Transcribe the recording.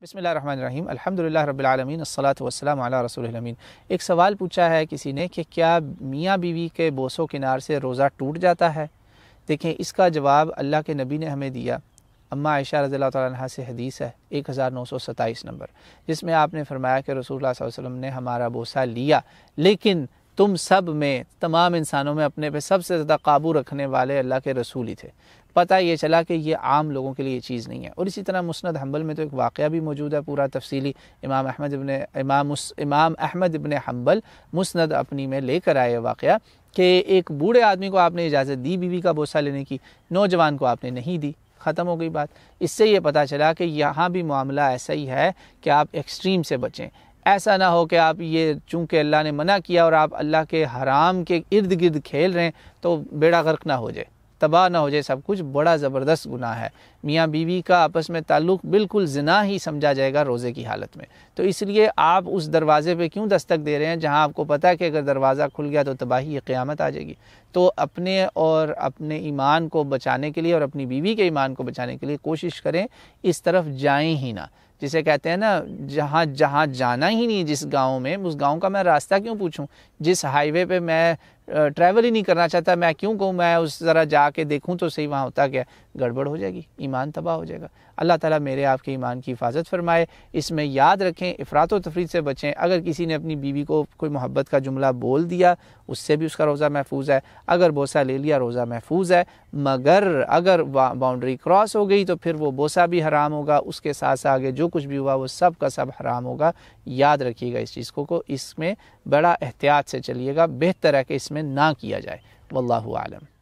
بسم اللہ الرحمن الرحیم، الحمدللہ رب العالمین، الصلاۃ والسلام علی رسول الامین۔ ایک سوال پوچھا ہے کسی نے کہ کیا میاں بیوی کے بوسوں کنار سے روزہ ٹوٹ جاتا ہے؟ دیکھیں، اس کا جواب اللہ کے نبی نے ہمیں دیا۔ اماں عائشہ رضی اللہ تعالیٰ عنہا سے حدیث ہے 1927 نمبر، جس میں آپ نے فرمایا کہ رسول اللہ صلی اللہ علیہ وسلم نے ہمارا بوسہ لیا، لیکن تم سب میں، تمام انسانوں میں اپنے پہ سب سے زیادہ قابو رکھنے والے اللہ کے رسول ہی تھے۔ پتہ یہ چلا کہ یہ عام لوگوں کے لیے یہ چیز نہیں ہے۔ اور اسی طرح مسند حنبل میں تو ایک واقعہ بھی موجود ہے پورا تفصیلی، امام احمد ابن حنبل مسند اپنی میں لے کر آئے واقعہ کہ ایک بوڑھے آدمی کو آپ نے اجازت دی بیوی کا بوسہ لینے کی، نوجوان کو آپ نے نہیں دی، ختم ہو گئی بات۔ اس سے یہ پتہ چلا کہ یہاں بھی معاملہ ایسا ہی ہے کہ آپ ایکسٹریم سے بچیں۔ ایسا نہ ہو کہ آپ یہ چونکہ اللہ نے منع کیا اور آپ اللہ کے حرام کے ارد گرد کھیل رہے ہیں تو بیڑا غرق نہ ہو جائے، تباہ نہ ہو جائے سب کچھ۔ بڑا زبردست گناہ ہے، میاں بیوی کا آپس میں تعلق بالکل زنا ہی سمجھا جائے گا روزے کی حالت میں۔ تو اس لیے آپ اس دروازے پہ کیوں دستک دے رہے ہیں جہاں آپ کو پتہ ہے کہ اگر دروازہ کھل گیا تو تباہی، قیامت آ جائے گی۔ تو اپنے اور اپنے ایمان کو بچانے کے لیے اور اپنی بیوی کے ایمان کو بچانے کے لیے کوشش کریں اس طرف جائیں ہی نہ۔ جسے کہتے ہیں نا، جہاں جانا ہی نہیں، جس گاؤں میں، اس گاؤں کا میں راستہ کیوں پوچھوں؟ جس ہائی وے پہ میں ٹریول ہی نہیں کرنا چاہتا، میں کیوں کہوں میں اس ذرا جا کے دیکھوں تو صحیح وہاں ہوتا کیا؟ گڑبڑ ہو جائے گی، ایمان تباہ ہو جائے گا۔ اللہ تعالیٰ میرے آپ کے ایمان کی حفاظت فرمائے۔ اس میں یاد رکھیں، افراط و تفریط سے بچیں۔ اگر کسی نے اپنی بیوی کو کوئی محبت کا جملہ بول دیا، اس سے بھی اس کا روزہ محفوظ ہے۔ اگر بوسہ لے لیا، روزہ محفوظ ہے، مگر اگر باؤنڈری کراس ہو گئی تو پھر وہ بوسہ بھی حرام ہوگا، اس کے ساتھ آگے جو کچھ بھی ہوا وہ سب کا سب حرام ہوگا۔ یاد رکھیے گا اس چیز کو اس میں بڑا احتیاط سے چلیے گا، بہتر ہے کہ اس میں نہ کیا جائے۔ واللہ اعلم۔